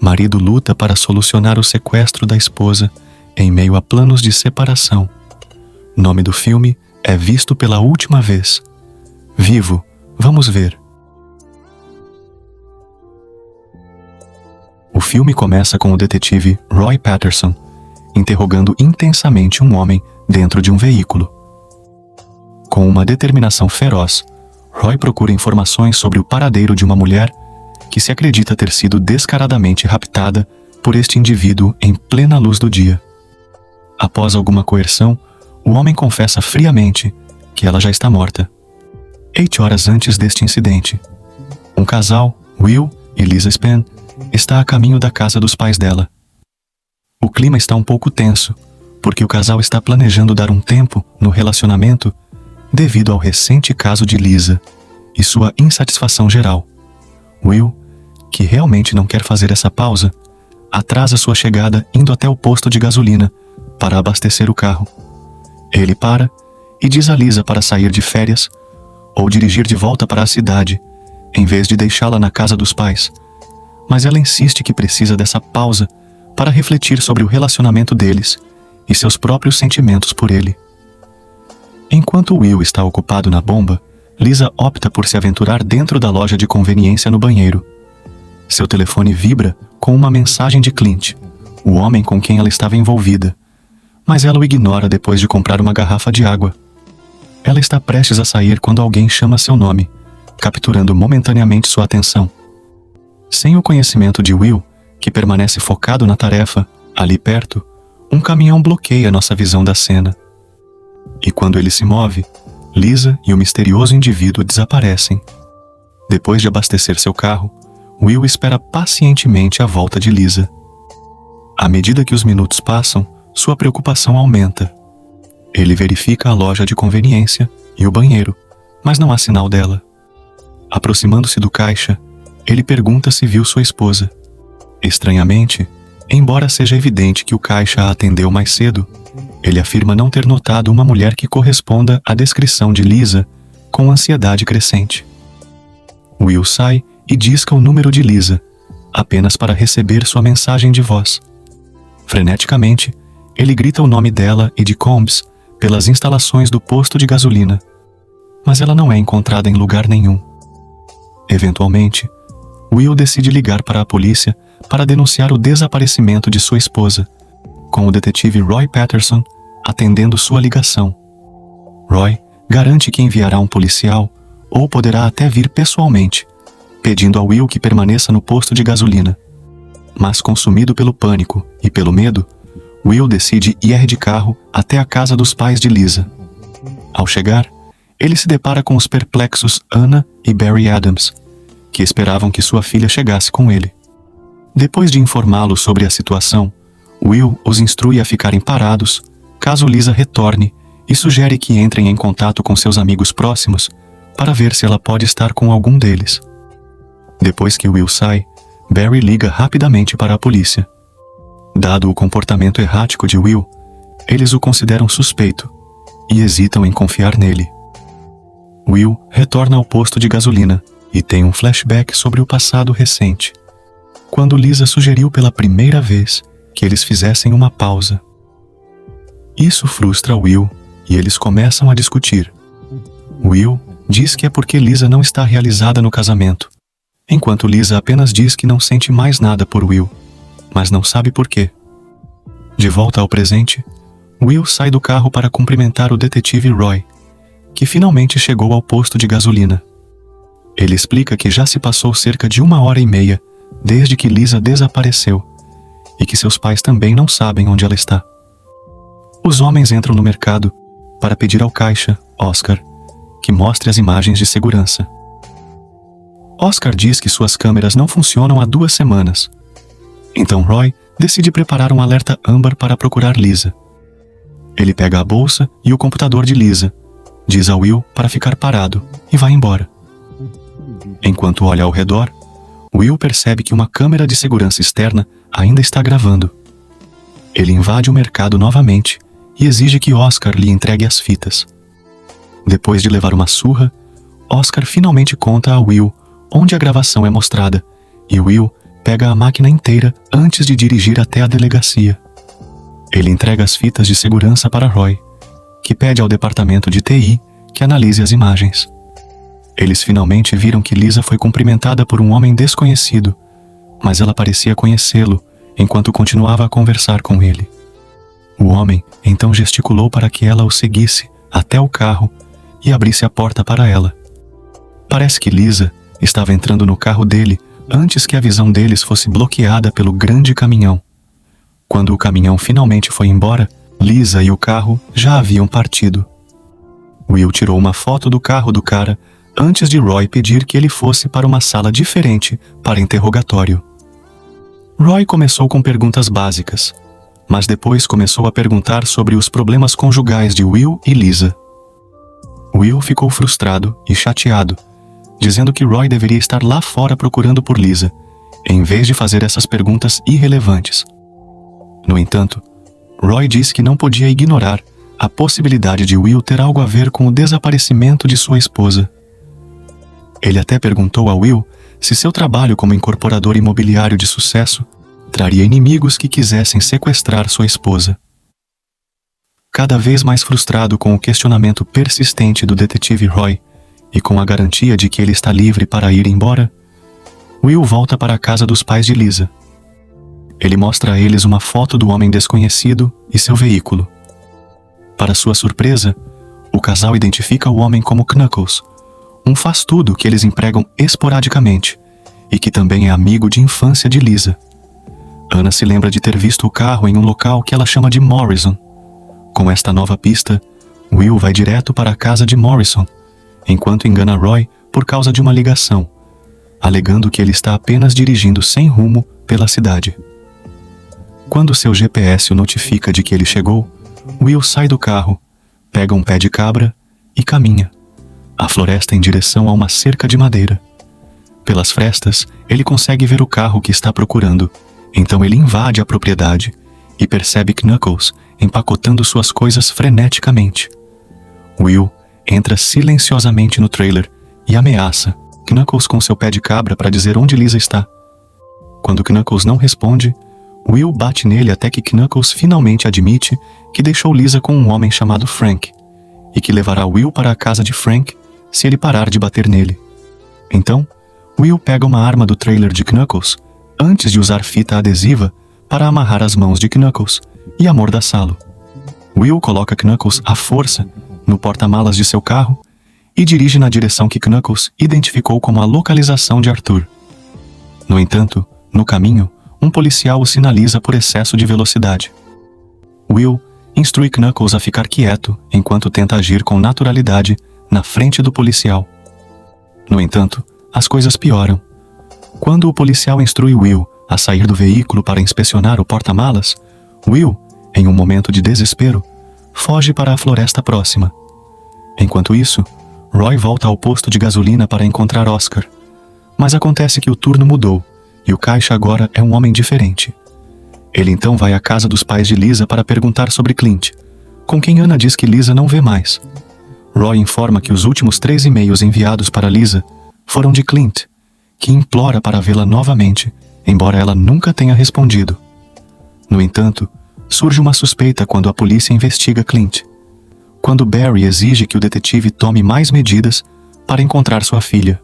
Marido luta para solucionar o sequestro da esposa em meio a planos de separação. Nome do filme é Visto pela Última Vez. Vivo, vamos ver. O filme começa com o detetive Roy Patterson interrogando intensamente um homem dentro de um veículo. Com uma determinação feroz, Roy procura informações sobre o paradeiro de uma mulher que se acredita ter sido descaradamente raptada por este indivíduo em plena luz do dia. Após alguma coerção, o homem confessa friamente que ela já está morta. 8 horas antes deste incidente, um casal, Will e Lisa Spann, está a caminho da casa dos pais dela. O clima está um pouco tenso, porque o casal está planejando dar um tempo no relacionamento devido ao recente caso de Lisa e sua insatisfação geral. Will, que realmente não quer fazer essa pausa, atrasa sua chegada indo até o posto de gasolina para abastecer o carro. Ele para e diz a Lisa para sair de férias ou dirigir de volta para a cidade, em vez de deixá-la na casa dos pais. Mas ela insiste que precisa dessa pausa para refletir sobre o relacionamento deles e seus próprios sentimentos por ele. Enquanto Will está ocupado na bomba, Lisa opta por se aventurar dentro da loja de conveniência no banheiro. Seu telefone vibra com uma mensagem de Clint, o homem com quem ela estava envolvida, mas ela o ignora depois de comprar uma garrafa de água. Ela está prestes a sair quando alguém chama seu nome, capturando momentaneamente sua atenção. Sem o conhecimento de Will, que permanece focado na tarefa, ali perto, um caminhão bloqueia nossa visão da cena. E quando ele se move, Lisa e o misterioso indivíduo desaparecem. Depois de abastecer seu carro, Will espera pacientemente a volta de Lisa. À medida que os minutos passam, sua preocupação aumenta. Ele verifica a loja de conveniência e o banheiro, mas não há sinal dela. Aproximando-se do caixa, ele pergunta se viu sua esposa. Estranhamente, embora seja evidente que o caixa a atendeu mais cedo, ele afirma não ter notado uma mulher que corresponda à descrição de Lisa com ansiedade crescente. Will sai e disca o número de Lisa, apenas para receber sua mensagem de voz. Freneticamente, ele grita o nome dela e de Combs pelas instalações do posto de gasolina, mas ela não é encontrada em lugar nenhum. Eventualmente, Will decide ligar para a polícia para denunciar o desaparecimento de sua esposa, com o detetive Roy Patterson atendendo sua ligação. Roy garante que enviará um policial ou poderá até vir pessoalmente, pedindo a Will que permaneça no posto de gasolina. Mas consumido pelo pânico e pelo medo, Will decide ir de carro até a casa dos pais de Lisa. Ao chegar, ele se depara com os perplexos Anna e Barry Adams, que esperavam que sua filha chegasse com ele. Depois de informá-los sobre a situação, Will os instrui a ficarem parados caso Lisa retorne e sugere que entrem em contato com seus amigos próximos para ver se ela pode estar com algum deles. Depois que Will sai, Barry liga rapidamente para a polícia. Dado o comportamento errático de Will, eles o consideram suspeito e hesitam em confiar nele. Will retorna ao posto de gasolina e tem um flashback sobre o passado recente, quando Lisa sugeriu pela primeira vez que eles fizessem uma pausa. Isso frustra Will e eles começam a discutir. Will diz que é porque Lisa não está realizada no casamento, enquanto Lisa apenas diz que não sente mais nada por Will, mas não sabe por quê. De volta ao presente, Will sai do carro para cumprimentar o detetive Roy, que finalmente chegou ao posto de gasolina. Ele explica que já se passou cerca de 1h30 desde que Lisa desapareceu e que seus pais também não sabem onde ela está. Os homens entram no mercado para pedir ao caixa, Oscar, que mostre as imagens de segurança. Oscar diz que suas câmeras não funcionam há 2 semanas. Então Roy decide preparar um alerta âmbar para procurar Lisa. Ele pega a bolsa e o computador de Lisa, diz a Will para ficar parado e vai embora. Enquanto olha ao redor, Will percebe que uma câmera de segurança externa ainda está gravando. Ele invade o mercado novamente e exige que Oscar lhe entregue as fitas. Depois de levar uma surra, Oscar finalmente conta a Will onde a gravação é mostrada, e Will pega a máquina inteira antes de dirigir até a delegacia. Ele entrega as fitas de segurança para Roy, que pede ao departamento de TI que analise as imagens. Eles finalmente viram que Lisa foi cumprimentada por um homem desconhecido, mas ela parecia conhecê-lo enquanto continuava a conversar com ele. O homem então gesticulou para que ela o seguisse até o carro e abrisse a porta para ela. Parece que Lisa estava entrando no carro dele antes que a visão deles fosse bloqueada pelo grande caminhão. Quando o caminhão finalmente foi embora, Lisa e o carro já haviam partido. Will tirou uma foto do carro do cara antes de Roy pedir que ele fosse para uma sala diferente para interrogatório. Roy começou com perguntas básicas, mas depois começou a perguntar sobre os problemas conjugais de Will e Lisa. Will ficou frustrado e chateado, dizendo que Roy deveria estar lá fora procurando por Lisa, em vez de fazer essas perguntas irrelevantes. No entanto, Roy disse que não podia ignorar a possibilidade de Will ter algo a ver com o desaparecimento de sua esposa. Ele até perguntou a Will se seu trabalho como incorporador imobiliário de sucesso traria inimigos que quisessem sequestrar sua esposa. Cada vez mais frustrado com o questionamento persistente do detetive Roy e com a garantia de que ele está livre para ir embora, Will volta para a casa dos pais de Lisa. Ele mostra a eles uma foto do homem desconhecido e seu veículo. Para sua surpresa, o casal identifica o homem como Knuckles, um faz-tudo que eles empregam esporadicamente e que também é amigo de infância de Lisa. Anna se lembra de ter visto o carro em um local que ela chama de Morrison. Com esta nova pista, Will vai direto para a casa de Morrison, enquanto engana Roy por causa de uma ligação, alegando que ele está apenas dirigindo sem rumo pela cidade. Quando seu GPS o notifica de que ele chegou, Will sai do carro, pega um pé de cabra e caminha a floresta em direção a uma cerca de madeira. Pelas frestas, ele consegue ver o carro que está procurando, então ele invade a propriedade e percebe Knuckles empacotando suas coisas freneticamente. Will entra silenciosamente no trailer e ameaça Knuckles com seu pé de cabra para dizer onde Lisa está. Quando Knuckles não responde, Will bate nele até que Knuckles finalmente admite que deixou Lisa com um homem chamado Frank e que levará Will para a casa de Frank se ele parar de bater nele. Então, Will pega uma arma do trailer de Knuckles antes de usar fita adesiva para amarrar as mãos de Knuckles e amordaçá-lo. Will coloca Knuckles à força no porta-malas de seu carro e dirige na direção que Knuckles identificou como a localização de Arthur. No entanto, no caminho, um policial o sinaliza por excesso de velocidade. Will instrui Knuckles a ficar quieto enquanto tenta agir com naturalidade na frente do policial. No entanto, as coisas pioram. Quando o policial instrui Will a sair do veículo para inspecionar o porta-malas, Will, em um momento de desespero, foge para a floresta próxima. Enquanto isso, Roy volta ao posto de gasolina para encontrar Oscar. Mas acontece que o turno mudou e o caixa agora é um homem diferente. Ele então vai à casa dos pais de Lisa para perguntar sobre Clint, com quem Anna diz que Lisa não vê mais. Roy informa que os últimos 3 e-mails enviados para Lisa foram de Clint, que implora para vê-la novamente, embora ela nunca tenha respondido. No entanto, surge uma suspeita quando a polícia investiga Clint, quando Barry exige que o detetive tome mais medidas para encontrar sua filha.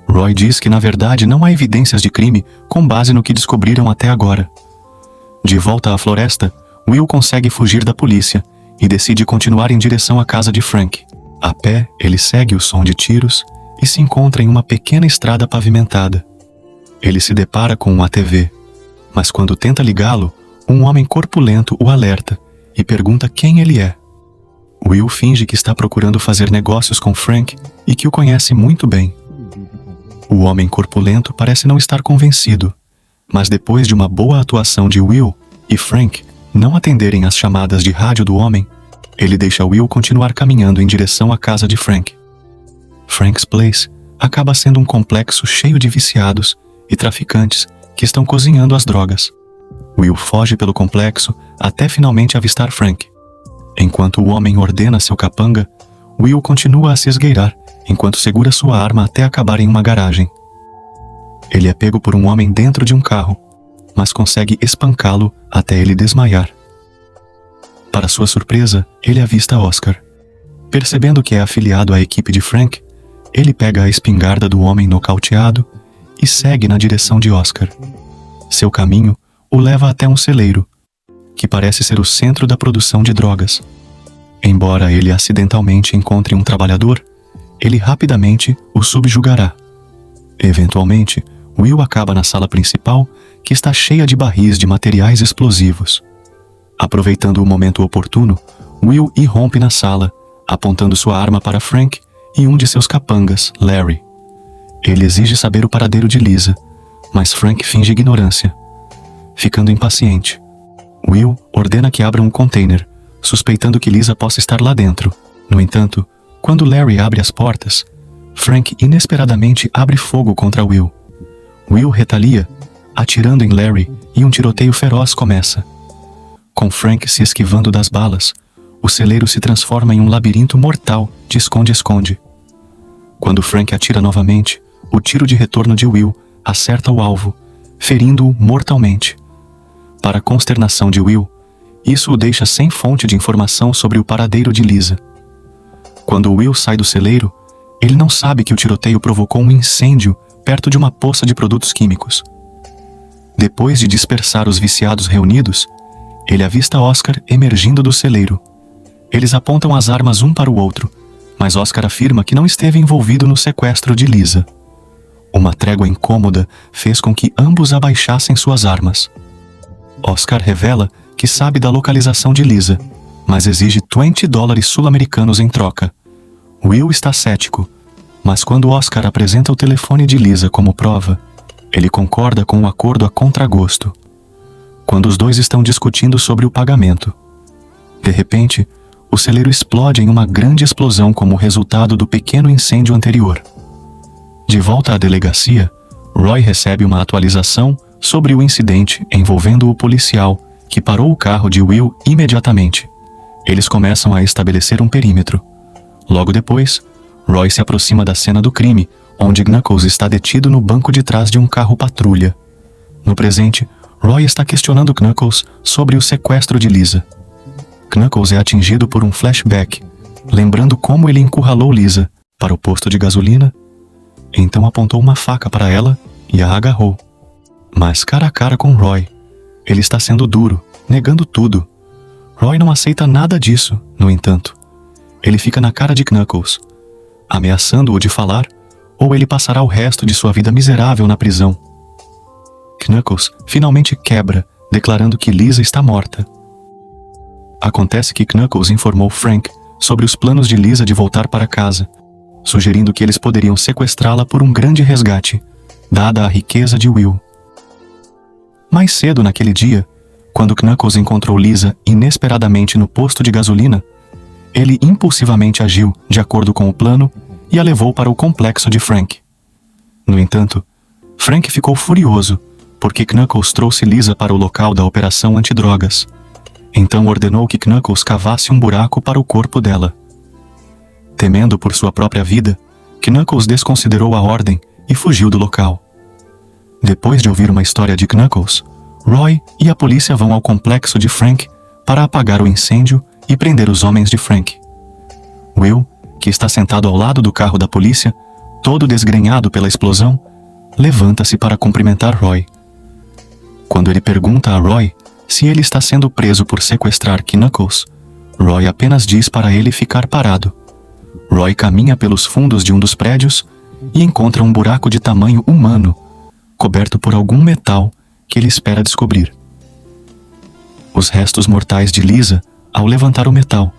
Roy diz que na verdade não há evidências de crime com base no que descobriram até agora. De volta à floresta, Will consegue fugir da polícia e decide continuar em direção à casa de Frank. A pé, ele segue o som de tiros e se encontra em uma pequena estrada pavimentada. Ele se depara com um ATV, mas quando tenta ligá-lo, um homem corpulento o alerta e pergunta quem ele é. Will finge que está procurando fazer negócios com Frank e que o conhece muito bem. O homem corpulento parece não estar convencido, mas depois de uma boa atuação de Will e Frank não atenderem às chamadas de rádio do homem, ele deixa Will continuar caminhando em direção à casa de Frank. Frank's Place acaba sendo um complexo cheio de viciados e traficantes que estão cozinhando as drogas. Will foge pelo complexo até finalmente avistar Frank. Enquanto o homem ordena seu capanga, Will continua a se esgueirar enquanto segura sua arma até acabar em uma garagem. Ele é pego por um homem dentro de um carro, mas consegue espancá-lo até ele desmaiar. Para sua surpresa, ele avista Oscar. Percebendo que é afiliado à equipe de Frank, ele pega a espingarda do homem nocauteado e segue na direção de Oscar. Seu caminho o leva até um celeiro, que parece ser o centro da produção de drogas. Embora ele acidentalmente encontre um trabalhador, ele rapidamente o subjugará. Eventualmente, Will acaba na sala principal, que está cheia de barris de materiais explosivos. Aproveitando o momento oportuno, Will irrompe na sala, apontando sua arma para Frank e um de seus capangas, Larry. Ele exige saber o paradeiro de Lisa, mas Frank finge ignorância. Ficando impaciente, Will ordena que abram um container, suspeitando que Lisa possa estar lá dentro. No entanto, quando Larry abre as portas, Frank inesperadamente abre fogo contra Will. Will retalia, atirando em Larry, e um tiroteio feroz começa. Com Frank se esquivando das balas, o celeiro se transforma em um labirinto mortal de esconde-esconde. Quando Frank atira novamente, o tiro de retorno de Will acerta o alvo, ferindo-o mortalmente. Para a consternação de Will, isso o deixa sem fonte de informação sobre o paradeiro de Lisa. Quando Will sai do celeiro, ele não sabe que o tiroteio provocou um incêndio perto de uma poça de produtos químicos. Depois de dispersar os viciados reunidos, ele avista Oscar emergindo do celeiro. Eles apontam as armas um para o outro, mas Oscar afirma que não esteve envolvido no sequestro de Lisa. Uma trégua incômoda fez com que ambos abaixassem suas armas. Oscar revela que sabe da localização de Lisa, mas exige $20 sul-americanos em troca. Will está cético, mas quando Oscar apresenta o telefone de Lisa como prova, ele concorda com o acordo a contragosto. Quando os dois estão discutindo sobre o pagamento, de repente, o celeiro explode em uma grande explosão como resultado do pequeno incêndio anterior. De volta à delegacia, Roy recebe uma atualização sobre o incidente envolvendo o policial, que parou o carro de Will imediatamente. Eles começam a estabelecer um perímetro. Logo depois, Roy se aproxima da cena do crime, onde Knuckles está detido no banco de trás de um carro patrulha. No presente, Roy está questionando Knuckles sobre o sequestro de Lisa. Knuckles é atingido por um flashback, lembrando como ele encurralou Lisa para o posto de gasolina, então apontou uma faca para ela e a agarrou. Mas cara a cara com Roy, ele está sendo duro, negando tudo. Roy não aceita nada disso, no entanto. Ele fica na cara de Knuckles, ameaçando-o de falar, ou ele passará o resto de sua vida miserável na prisão. Knuckles finalmente quebra, declarando que Lisa está morta. Acontece que Knuckles informou Frank sobre os planos de Lisa de voltar para casa, sugerindo que eles poderiam sequestrá-la por um grande resgate, dada a riqueza de Will. Mais cedo naquele dia, quando Knuckles encontrou Lisa inesperadamente no posto de gasolina, ele impulsivamente agiu de acordo com o plano e a levou para o complexo de Frank. No entanto, Frank ficou furioso porque Knuckles trouxe Lisa para o local da operação antidrogas. Então ordenou que Knuckles cavasse um buraco para o corpo dela. Temendo por sua própria vida, Knuckles desconsiderou a ordem e fugiu do local. Depois de ouvir uma história de Knuckles, Roy e a polícia vão ao complexo de Frank para apagar o incêndio e prender os homens de Frank. Will, que está sentado ao lado do carro da polícia, todo desgrenhado pela explosão, levanta-se para cumprimentar Roy. Quando ele pergunta a Roy se ele está sendo preso por sequestrar Knuckles, Roy apenas diz para ele ficar parado. Roy caminha pelos fundos de um dos prédios e encontra um buraco de tamanho humano, coberto por algum metal que ele espera descobrir. Os restos mortais de Lisa ao levantar o metal,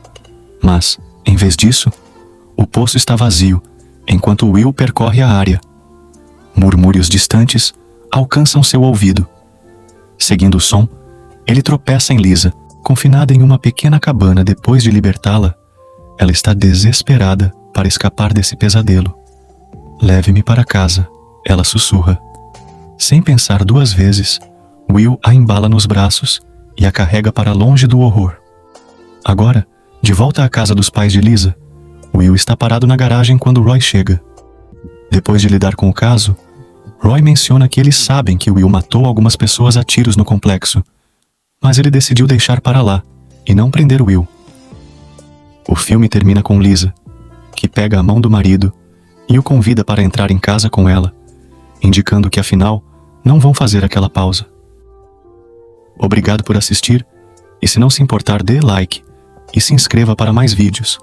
mas, em vez disso, o poço está vazio, enquanto Will percorre a área. Murmúrios distantes alcançam seu ouvido. Seguindo o som, ele tropeça em Lisa, confinada em uma pequena cabana. Depois de libertá-la, ela está desesperada para escapar desse pesadelo. "Leve-me para casa", ela sussurra. Sem pensar duas vezes, Will a embala nos braços e a carrega para longe do horror. Agora, de volta à casa dos pais de Lisa, Will está parado na garagem quando Roy chega. Depois de lidar com o caso, Roy menciona que eles sabem que Will matou algumas pessoas a tiros no complexo, mas ele decidiu deixar para lá e não prender Will. O filme termina com Lisa, que pega a mão do marido e o convida para entrar em casa com ela, indicando que afinal não vão fazer aquela pausa. Obrigado por assistir, e se não se importar, dê like e se inscreva para mais vídeos.